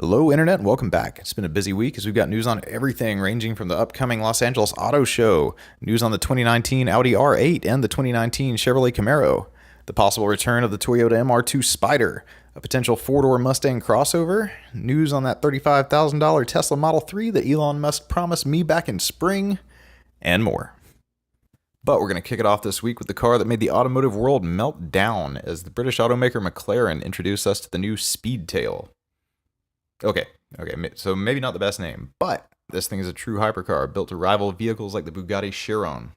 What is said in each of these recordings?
Hello, Internet, and welcome back. It's been a busy week as we've got news on everything ranging from the upcoming Los Angeles Auto Show, news on the 2019 Audi R8 and the 2019 Chevrolet Camaro, the possible return of the Toyota MR2 Spider, a potential four-door Mustang crossover, news on that $35,000 Tesla Model 3 that Elon Musk promised me back in spring, and more. But we're going to kick it off this week with the car that made the automotive world melt down as the British automaker McLaren introduced us to the new Speedtail. Okay, so maybe not the best name, but this thing is a true hypercar built to rival vehicles like the Bugatti Chiron.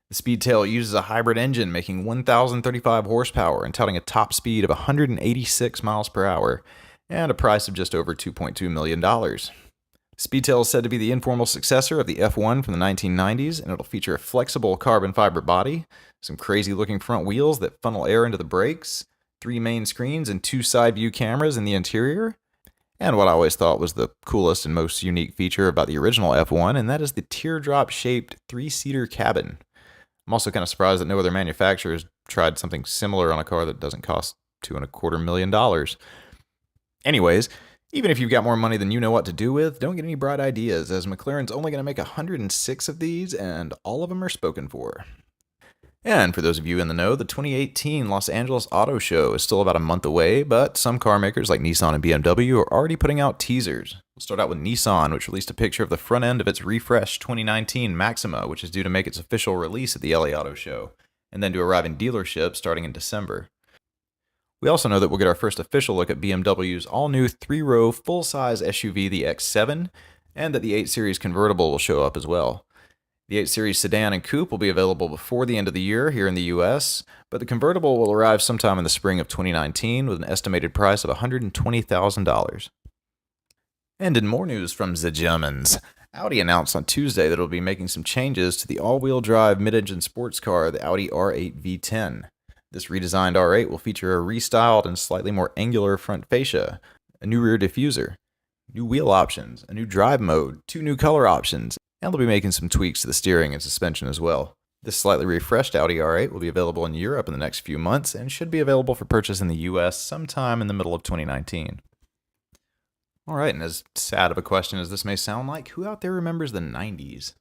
The Speedtail uses a hybrid engine making 1,035 horsepower and touting a top speed of 186 miles per hour and a price of just over $2.2 million. Speedtail is said to be the informal successor of the F1 from the 1990s, and it'll feature a flexible carbon fiber body, some crazy looking front wheels that funnel air into the brakes, 3 main screens and 2 side view cameras in the interior, and what I always thought was the coolest and most unique feature about the original F1, and that is the teardrop-shaped 3-seater cabin. I'm also kind of surprised that no other manufacturers tried something similar on a car that doesn't cost $2.25 million. Anyways, even if you've got more money than you know what to do with, don't get any bright ideas, as McLaren's only going to make 106 of these, and all of them are spoken for. And for those of you in the know, the 2018 Los Angeles Auto Show is still about a month away, but some car makers like Nissan and BMW are already putting out teasers. We'll start out with Nissan, which released a picture of the front end of its refreshed 2019 Maxima, which is due to make its official release at the LA Auto Show, and then to arrive in dealerships starting in December. We also know that we'll get our first official look at BMW's all-new 3-row full-size SUV, the X7, and that the 8 Series convertible will show up as well. The 8 Series sedan and coupe will be available before the end of the year here in the US, but the convertible will arrive sometime in the spring of 2019 with an estimated price of $120,000. And in more news from the Germans, Audi announced on Tuesday that it will be making some changes to the all-wheel drive mid-engine sports car, the Audi R8 V10. This redesigned R8 will feature a restyled and slightly more angular front fascia, a new rear diffuser, new wheel options, a new drive mode, 2 new color options, and they'll be making some tweaks to the steering and suspension as well. This slightly refreshed Audi R8 will be available in Europe in the next few months and should be available for purchase in the US sometime in the middle of 2019. Alright, and as sad of a question as this may sound like, who out there remembers the 90s?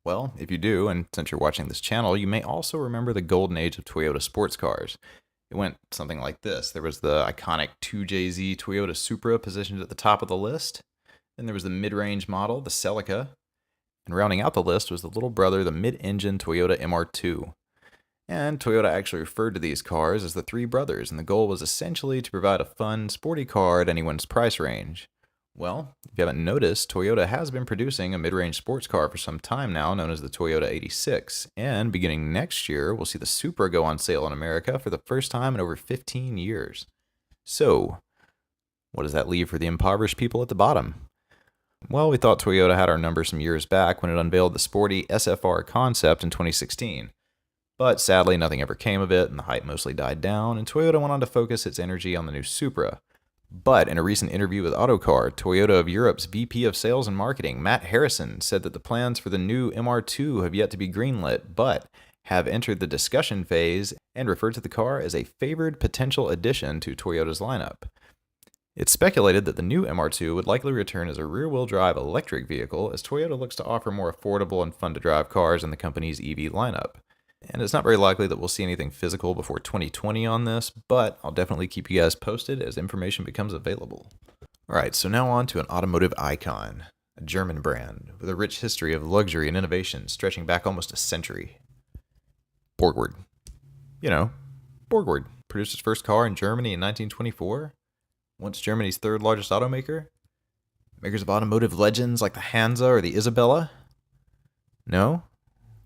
Well, if you do, and since you're watching this channel, you may also remember the golden age of Toyota sports cars. It went something like this. There was the iconic 2JZ Toyota Supra positioned at the top of the list. Then there was the mid-range model, the Celica. And rounding out the list was the little brother, the mid-engine Toyota MR2. And Toyota actually referred to these cars as the three brothers, and the goal was essentially to provide a fun, sporty car at anyone's price range. Well, if you haven't noticed, Toyota has been producing a mid-range sports car for some time now, known as the Toyota 86, and beginning next year, we'll see the Supra go on sale in America for the first time in over 15 years. So, what does that leave for the impoverished people at the bottom? Well, we thought Toyota had our number some years back when it unveiled the sporty SFR concept in 2016. But sadly, nothing ever came of it, and the hype mostly died down, and Toyota went on to focus its energy on the new Supra. But in a recent interview with Autocar, Toyota of Europe's VP of Sales and Marketing, Matt Harrison, said that the plans for the new MR2 have yet to be greenlit, but have entered the discussion phase and referred to the car as a favored potential addition to Toyota's lineup. It's speculated that the new MR2 would likely return as a rear-wheel drive electric vehicle as Toyota looks to offer more affordable and fun-to-drive cars in the company's EV lineup. And it's not very likely that we'll see anything physical before 2020 on this, but I'll definitely keep you guys posted as information becomes available. Alright, so now on to an automotive icon, a German brand with a rich history of luxury and innovation stretching back almost a century. Borgward. You know, Borgward produced its first car in Germany in 1924. Once Germany's third largest automaker? Makers of automotive legends like the Hansa or the Isabella? No?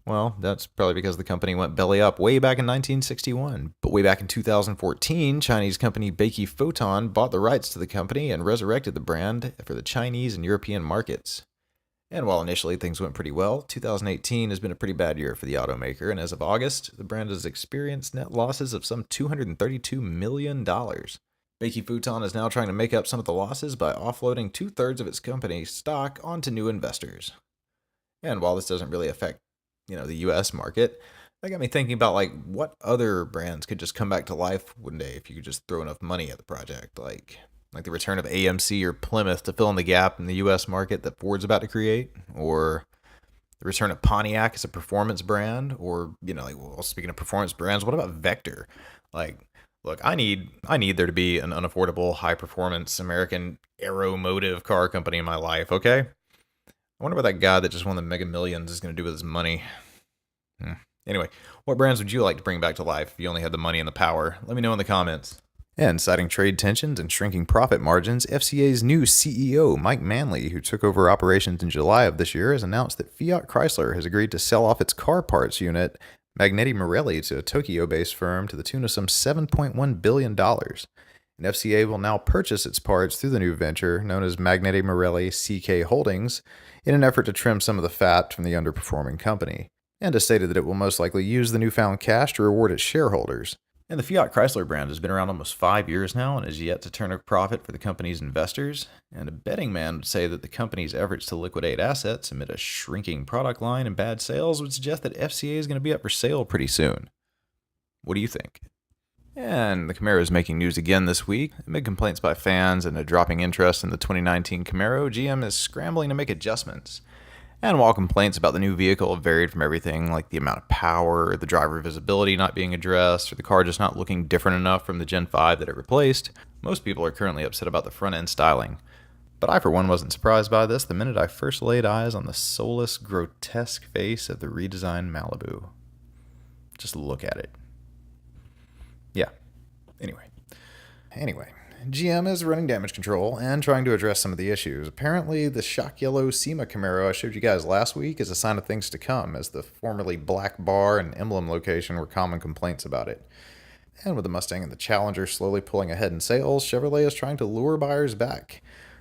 Well, that's probably because the company went belly up way back in 1961. But way back in 2014, Chinese company Beike Photon bought the rights to the company and resurrected the brand for the Chinese and European markets. And while initially things went pretty well, 2018 has been a pretty bad year for the automaker, and as of August, the brand has experienced net losses of some $232 million. Beike Photon is now trying to make up some of the losses by offloading 2/3 of its company's stock onto new investors. And while this doesn't really affect, the US market, that got me thinking about what other brands could just come back to life one day if you could just throw enough money at the project. Like the return of AMC or Plymouth to fill in the gap in the US market that Ford's about to create, or the return of Pontiac as a performance brand, or, well, speaking of performance brands, what about Vector? Like, look, I need there to be an unaffordable, high-performance American aeromotive car company in my life, okay? I wonder what that guy that just won the Mega Millions is going to do with his money. Anyway, what brands would you like to bring back to life if you only had the money and the power? Let me know in the comments. And citing trade tensions and shrinking profit margins, FCA's new CEO, Mike Manley, who took over operations in July of this year, has announced that Fiat Chrysler has agreed to sell off its car parts unit, Magneti Marelli, to a Tokyo-based firm to the tune of some $7.1 billion. And FCA will now purchase its parts through the new venture, known as Magneti Marelli CK Holdings, in an effort to trim some of the fat from the underperforming company, and has stated that it will most likely use the newfound cash to reward its shareholders. And the Fiat Chrysler brand has been around almost 5 years now and is yet to turn a profit for the company's investors. And a betting man would say that the company's efforts to liquidate assets amid a shrinking product line and bad sales would suggest that FCA is going to be up for sale pretty soon. What do you think? And the Camaro is making news again this week. Amid complaints by fans and a dropping interest in the 2019 Camaro, GM is scrambling to make adjustments. And while complaints about the new vehicle have varied from everything like the amount of power, the driver visibility not being addressed, or the car just not looking different enough from the Gen 5 that it replaced, most people are currently upset about the front-end styling. But I, for one, wasn't surprised by this the minute I first laid eyes on the soulless, grotesque face of the redesigned Malibu. Just look at it. Yeah. Anyway, GM is running damage control and trying to address some of the issues. Apparently, the shock yellow SEMA Camaro I showed you guys last week is a sign of things to come, as the formerly black bar and emblem location were common complaints about it. And with the Mustang and the Challenger slowly pulling ahead in sales, Chevrolet is trying to lure buyers back,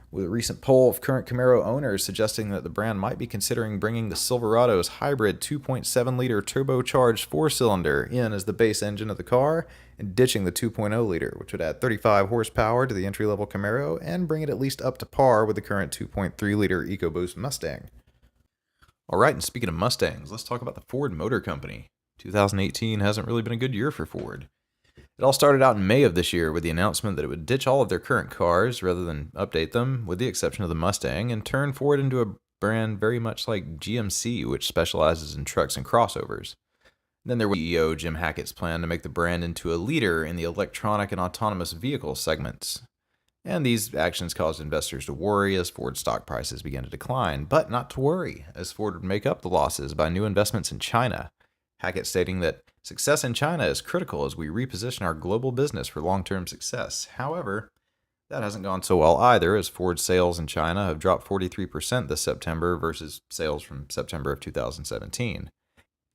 with a recent poll of current Camaro owners suggesting that the brand might be considering bringing the Silverado's hybrid 2.7-liter turbocharged 4-cylinder in as the base engine of the car, and ditching the 2.0-liter, which would add 35 horsepower to the entry-level Camaro and bring it at least up to par with the current 2.3-liter EcoBoost Mustang. Alright, and speaking of Mustangs, let's talk about the Ford Motor Company. 2018 hasn't really been a good year for Ford. It all started out in May of this year with the announcement that it would ditch all of their current cars rather than update them, with the exception of the Mustang, and turn Ford into a brand very much like GMC, which specializes in trucks and crossovers. Then there was CEO Jim Hackett's plan to make the brand into a leader in the electronic and autonomous vehicle segments. And these actions caused investors to worry as Ford stock prices began to decline, but not to worry, as Ford would make up the losses by new investments in China. Hackett stating that success in China is critical as we reposition our global business for long-term success. However, that hasn't gone so well either, as Ford's sales in China have dropped 43% this September versus sales from September of 2017.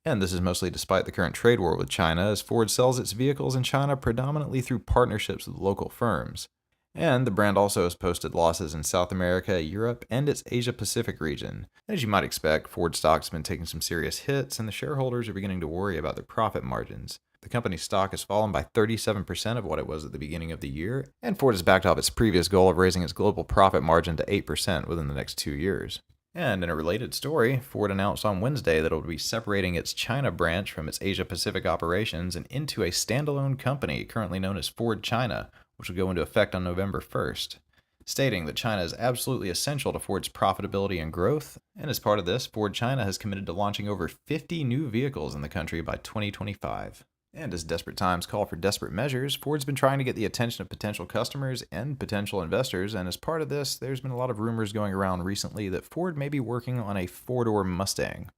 And this is mostly despite the current trade war with China, as Ford sells its vehicles in China predominantly through partnerships with local firms. And the brand also has posted losses in South America, Europe, and its Asia-Pacific region. As you might expect, Ford stock's been taking some serious hits, and the shareholders are beginning to worry about their profit margins. The company's stock has fallen by 37% of what it was at the beginning of the year, and Ford has backed off its previous goal of raising its global profit margin to 8% within the next 2 years. And in a related story, Ford announced on Wednesday that it will be separating its China branch from its Asia-Pacific operations and into a standalone company currently known as Ford China, which will go into effect on November 1st, stating that China is absolutely essential to Ford's profitability and growth, and as part of this, Ford China has committed to launching over 50 new vehicles in the country by 2025. And as desperate times call for desperate measures, Ford's been trying to get the attention of potential customers and potential investors, and as part of this, there's been a lot of rumors going around recently that Ford may be working on a four-door Mustang.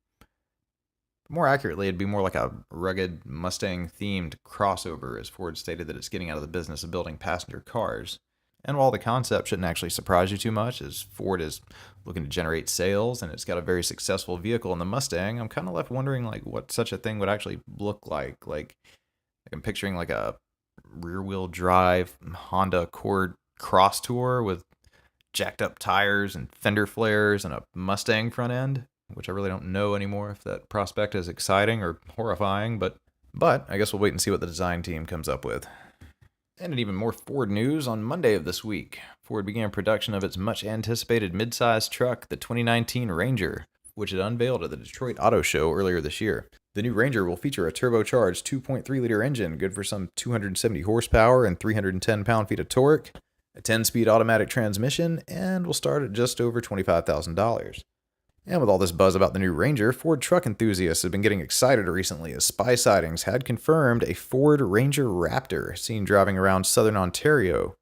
More accurately, it'd be more like a rugged Mustang-themed crossover, as Ford stated that it's getting out of the business of building passenger cars. And while the concept shouldn't actually surprise you too much, as Ford is looking to generate sales and it's got a very successful vehicle in the Mustang, I'm kind of left wondering what such a thing would actually look like. Like I'm picturing like a rear-wheel drive Honda Accord Cross Tour with jacked up tires and fender flares and a Mustang front end, which I really don't know anymore if that prospect is exciting or horrifying, but I guess we'll wait and see what the design team comes up with. And in even more Ford news, on Monday of this week, Ford began production of its much-anticipated midsize truck, the 2019 Ranger, which it unveiled at the Detroit Auto Show earlier this year. The new Ranger will feature a turbocharged 2.3-liter engine, good for some 270 horsepower and 310 pound-feet of torque, a 10-speed automatic transmission, and will start at just over $25,000. And with all this buzz about the new Ranger, Ford truck enthusiasts have been getting excited recently as spy sightings had confirmed a Ford Ranger Raptor seen driving around southern Ontario.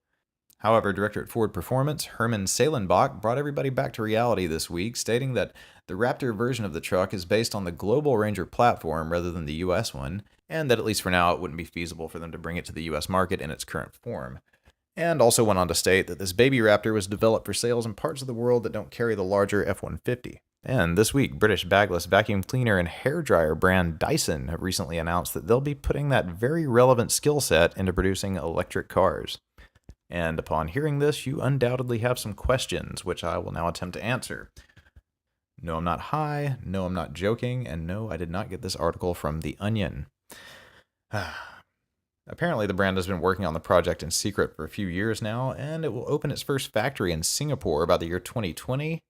However, director at Ford Performance, Herman Salenbach, brought everybody back to reality this week, stating that the Raptor version of the truck is based on the global Ranger platform rather than the US one, and that at least for now it wouldn't be feasible for them to bring it to the US market in its current form. And also went on to state that this baby Raptor was developed for sales in parts of the world that don't carry the larger F-150. And this week, British bagless vacuum cleaner and hairdryer brand Dyson have recently announced that they'll be putting that very relevant skill set into producing electric cars. And upon hearing this, you undoubtedly have some questions, which I will now attempt to answer. No, I'm not high, no, I'm not joking, and no, I did not get this article from The Onion. Apparently, the brand has been working on the project in secret for a few years now, and it will open its first factory in Singapore by the year 2020,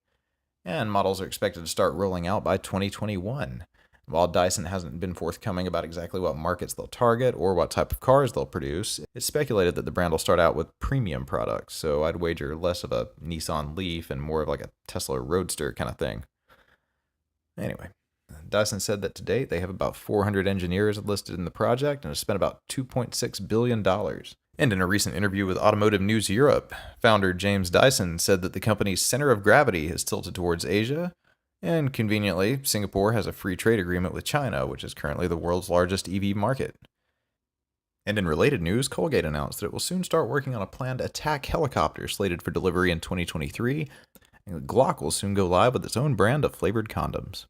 and models are expected to start rolling out by 2021. While Dyson hasn't been forthcoming about exactly what markets they'll target or what type of cars they'll produce, it's speculated that the brand will start out with premium products, so I'd wager less of a Nissan Leaf and more of like a Tesla Roadster kind of thing. Anyway, Dyson said that to date they have about 400 engineers listed in the project and have spent about $2.6 billion. And in a recent interview with Automotive News Europe, founder James Dyson said that the company's center of gravity is tilted towards Asia, and conveniently, Singapore has a free trade agreement with China, which is currently the world's largest EV market. And in related news, Colgate announced that it will soon start working on a planned attack helicopter slated for delivery in 2023, and Glock will soon go live with its own brand of flavored condoms.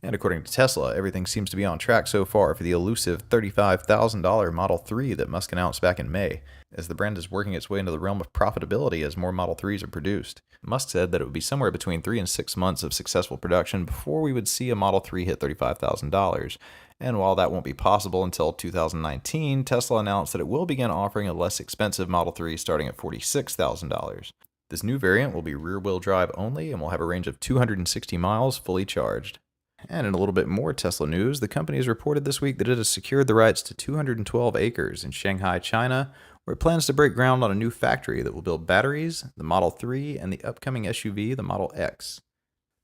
And according to Tesla, everything seems to be on track so far for the elusive $35,000 Model 3 that Musk announced back in May, as the brand is working its way into the realm of profitability as more Model 3s are produced. Musk said that it would be somewhere between 3 and 6 months of successful production before we would see a Model 3 hit $35,000. And while that won't be possible until 2019, Tesla announced that it will begin offering a less expensive Model 3 starting at $46,000. This new variant will be rear-wheel drive only and will have a range of 260 miles fully charged. And in a little bit more Tesla news, the company has reported this week that it has secured the rights to 212 acres in Shanghai, China, where it plans to break ground on a new factory that will build batteries, the Model 3, and the upcoming SUV, the Model X.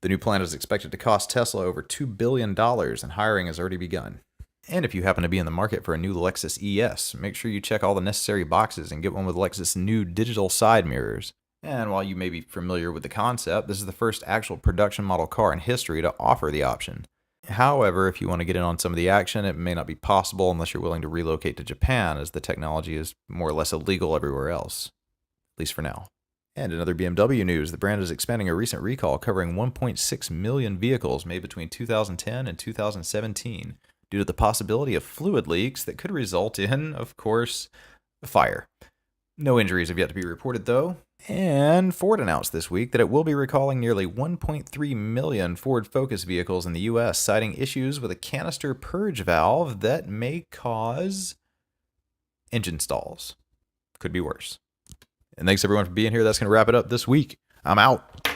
The new plant is expected to cost Tesla over $2 billion, and hiring has already begun. And if you happen to be in the market for a new Lexus ES, make sure you check all the necessary boxes and get one with Lexus' new digital side mirrors. And while you may be familiar with the concept, this is the first actual production model car in history to offer the option. However, if you want to get in on some of the action, it may not be possible unless you're willing to relocate to Japan, as the technology is more or less illegal everywhere else, at least for now. And in other BMW news, the brand is expanding a recent recall covering 1.6 million vehicles made between 2010 and 2017 due to the possibility of fluid leaks that could result in, of course, a fire. No injuries have yet to be reported, though. And Ford announced this week that it will be recalling nearly 1.3 million Ford Focus vehicles in the US, citing issues with a canister purge valve that may cause engine stalls. Could be worse. And thanks everyone for being here. That's going to wrap it up this week. I'm out.